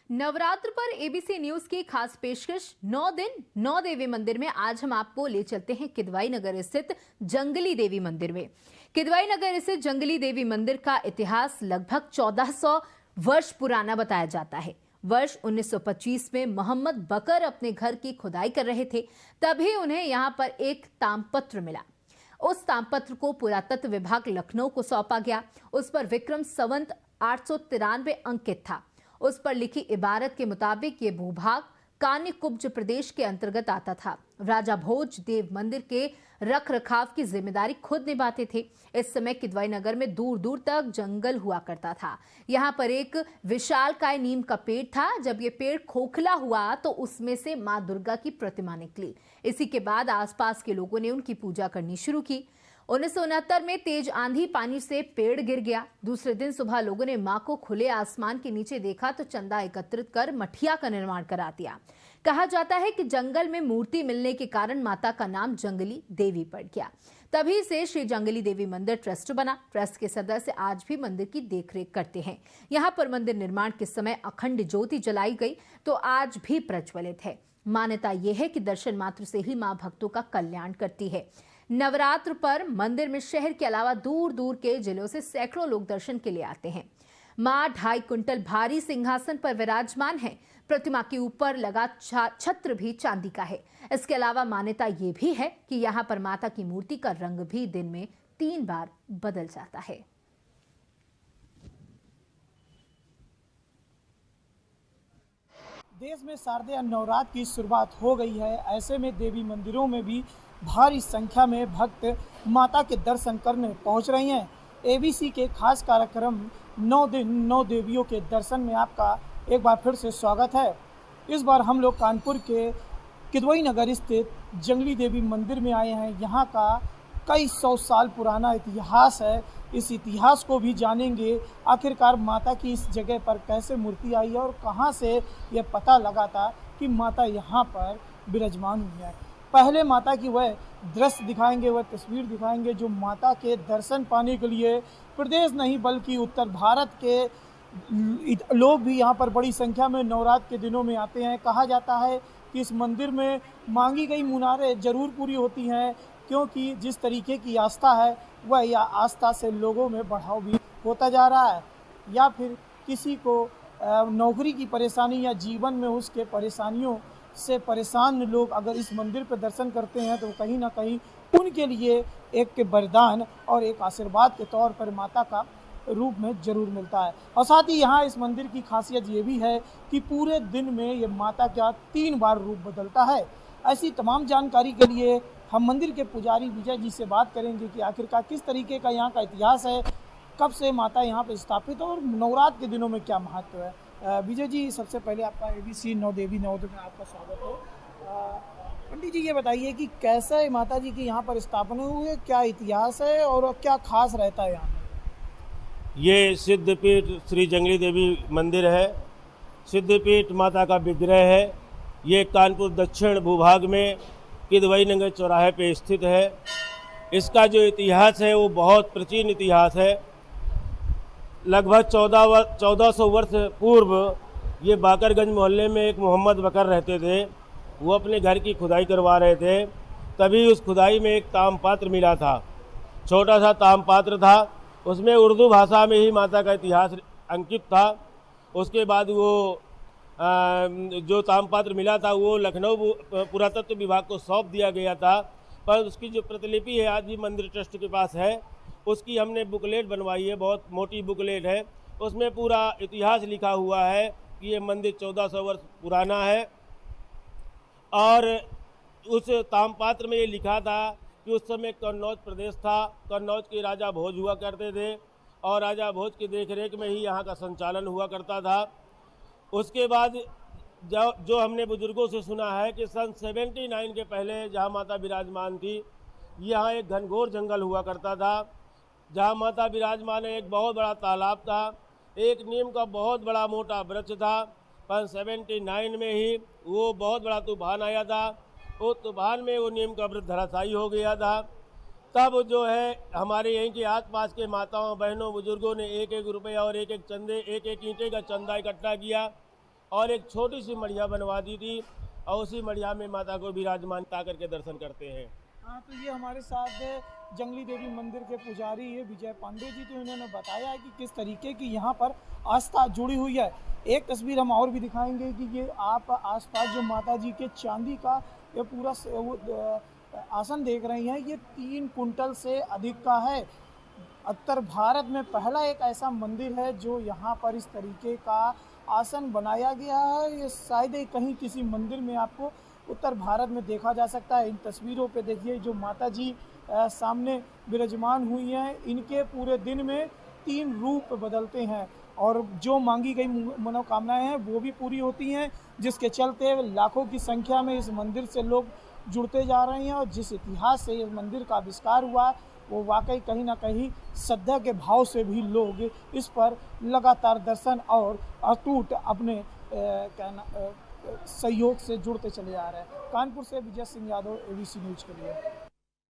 नवरात्र पर ABC news की खास पेशकश 9 दिन 9 देवी मंदिर में। आज हम आपको ले चलते हैं किदवाई नगर स्थित जंगली देवी मंदिर में। किदवाई नगर स्थित जंगली देवी मंदिर का इतिहास लगभग 1400 वर्ष पुराना बताया जाता है। वर्ष 1925 में मोहम्मद बकर अपने घर की खुदाई कर रहे थे, तभी उन्हें यहां पर एक तामपत्र मिला। उस तामपत्र को पुरातत्व विभाग लखनऊ को सौंपा गया। उस पर विक्रम संवत 893 अंकित था। उस पर लिखी इबारत के मुताबिक ये भूभाग कान्यकुब्ज प्रदेश के अंतर्गत आता था। राजा भोज देव मंदिर के रख रखाव की जिम्मेदारी खुद निभाते थे। इस समय किदवाई नगर में दूर दूर तक जंगल हुआ करता था। यहाँ पर एक विशालकाय नीम का पेड़ था। जब ये पेड़ खोखला हुआ तो उसमें से मां दुर्गा की प्रतिमा निकली। इसी के बाद आसपास के लोगों ने उनकी पूजा करनी शुरू की। 1969 में तेज आंधी पानी से पेड़ गिर गया। दूसरे दिन सुबह लोगों ने मां को खुले आसमान के नीचे देखा तो चंदा एकत्रित कर मठिया का निर्माण करा दिया। कहा जाता है कि जंगल में मूर्ति मिलने के कारण माता का नाम जंगली देवी पड़ गया। तभी से श्री जंगली देवी मंदिर ट्रस्ट बना। ट्रस्ट के सदस्य आज भी मंदिर की देखरेख करते हैं। यहाँ पर मंदिर निर्माण के समय अखंड ज्योति जलाई गई तो आज भी प्रज्वलित है। मान्यता यह है कि दर्शन मात्र से ही मां भक्तों का कल्याण करती है। नवरात्र पर मंदिर में शहर के अलावा दूर दूर के जिलों से सैकड़ों लोग दर्शन के लिए आते हैं। मां 2.5 कुंटल भारी सिंहासन पर विराजमान है। प्रतिमा के ऊपर लगा छत्र भी चांदी का है। इसके अलावा मान्यता ये भी है कि यहाँ पर माता की मूर्ति का रंग भी दिन में 3 बार बदल जाता है। देश में शारदीय नवरात्र की शुरुआत हो गई है। ऐसे में देवी मंदिरों में भी भारी संख्या में भक्त माता के दर्शन करने पहुंच रही हैं। एबीसी के खास कार्यक्रम 9 दिन 9 देवियों के दर्शन में आपका एक बार फिर से स्वागत है। इस बार हम लोग कानपुर के किदवाई नगर स्थित जंगली देवी मंदिर में आए हैं। यहाँ का कई 100 साल पुराना इतिहास है। इस इतिहास को भी जानेंगे। आखिरकार माता की इस जगह पर कैसे मूर्ति आई है और कहाँ से ये पता लगा था कि माता यहाँ पर विराजमान हुई है। पहले माता की वह दृश्य दिखाएंगे, वह तस्वीर दिखाएंगे जो माता के दर्शन पाने के लिए प्रदेश नहीं बल्कि उत्तर भारत के लोग भी यहाँ पर बड़ी संख्या में नवरात्र के दिनों में आते हैं। कहा जाता है कि इस मंदिर में मांगी गई मुनारें जरूर पूरी होती हैं, क्योंकि जिस तरीके की आस्था है वह या आस्था से लोगों में बढ़ाव भी होता जा रहा है। या फिर किसी को नौकरी की परेशानी या जीवन में उसके परेशानियों से परेशान लोग अगर इस मंदिर पर दर्शन करते हैं तो कहीं ना कहीं उनके लिए एक वरदान और एक आशीर्वाद के तौर पर माता का रूप में जरूर मिलता है। और साथ ही यहाँ इस मंदिर की खासियत ये भी है कि पूरे दिन में ये माता का 3 बार रूप बदलता है। ऐसी तमाम जानकारी के लिए हम मंदिर के पुजारी विजय जी से बात करेंगे कि आखिरकार किस तरीके का यहाँ का इतिहास है, कब से माता यहाँ पर स्थापित और नवरात्र के दिनों में क्या महत्व है। विजय जी, सबसे पहले आपका एबीसी 9 देवी 9 दिन में आपका स्वागत है। पंडित जी, ये बताइए कि कैसे माता जी की यहाँ पर स्थापना हुई है, क्या इतिहास है और क्या खास रहता है यहाँ? ये सिद्धपीठ श्री जंगली देवी मंदिर है। सिद्धपीठ माता का विग्रह है। ये कानपुर दक्षिण भूभाग में किदवाई नगर चौराहे पे स्थित है। इसका जो इतिहास है वो बहुत प्राचीन इतिहास है। लगभग 1400 वर्ष पूर्व ये बाकरगंज मोहल्ले में एक मोहम्मद बकर रहते थे। वो अपने घर की खुदाई करवा रहे थे, तभी उस खुदाई में एक तामपात्र मिला था। छोटा सा तामपात्र था, उसमें उर्दू भाषा में ही माता का इतिहास अंकित था। उसके बाद वो जो तामपात्र मिला था वो लखनऊ पुरातत्व विभाग को सौंप दिया गया था, पर उसकी जो प्रतिलिपि है आज भी मंदिर ट्रस्ट के पास है। उसकी हमने बुकलेट बनवाई है, बहुत मोटी बुकलेट है। उसमें पूरा इतिहास लिखा हुआ है कि ये मंदिर 1400 वर्ष पुराना है। और उस तामपात्र में ये लिखा था कि उस समय कन्नौज प्रदेश था। कन्नौज के राजा भोज हुआ करते थे और राजा भोज की देखरेख में ही यहाँ का संचालन हुआ करता था। उसके बाद जो हमने बुजुर्गों से सुना है कि सन 79 के पहले जहाँ माता विराजमान थी, यहाँ एक घनघोर जंगल हुआ करता था। जहाँ माता विराजमान है एक बहुत बड़ा तालाब था, एक नीम का बहुत बड़ा मोटा वृक्ष था। पर 79 में ही वो बहुत बड़ा तूफान आया था। वो तूफान में वो नीम का वृक्ष धराशायी हो गया था। तब जो है हमारे यहीं के आसपास के माताओं बहनों बुजुर्गों ने 1-1 रुपया और 1-1 चंदे 1-1 ईंटे का चंदा इकट्ठा किया और एक छोटी सी मढ़िया बनवा दी थी और उसी मढ़िया में माता को विराजमान करके दर्शन करते हैं। हाँ, तो ये हमारे साथ जंगली देवी मंदिर के पुजारी है विजय पांडे जी, तो इन्होंने बताया है कि किस तरीके की यहाँ पर आस्था जुड़ी हुई है। एक तस्वीर हम और भी दिखाएंगे कि ये आप आसपास जो माता जी के चांदी का ये पूरा आसन देख रही हैं, ये 3 कुंटल से अधिक का है। उत्तर भारत में पहला एक ऐसा मंदिर है जो यहाँ पर इस तरीके का आसन बनाया गया है। ये शायद ही कहीं किसी मंदिर में आपको उत्तर भारत में देखा जा सकता है। इन तस्वीरों पे देखिए जो माता जी सामने विराजमान हुई हैं, इनके पूरे दिन में 3 रूप बदलते हैं और जो मांगी गई मनोकामनाएं हैं वो भी पूरी होती हैं, जिसके चलते लाखों की संख्या में इस मंदिर से लोग जुड़ते जा रहे हैं। और जिस इतिहास से इस मंदिर का आविष्कार हुआ वो वाकई कहीं ना कहीं श्रद्धा के भाव से भी लोग इस पर लगातार दर्शन और अटूट अपने सहयोग से जुड़ते चले जा रहे हैं। कानपुर से विजय सिंह यादव, ABC न्यूज़ के लिए।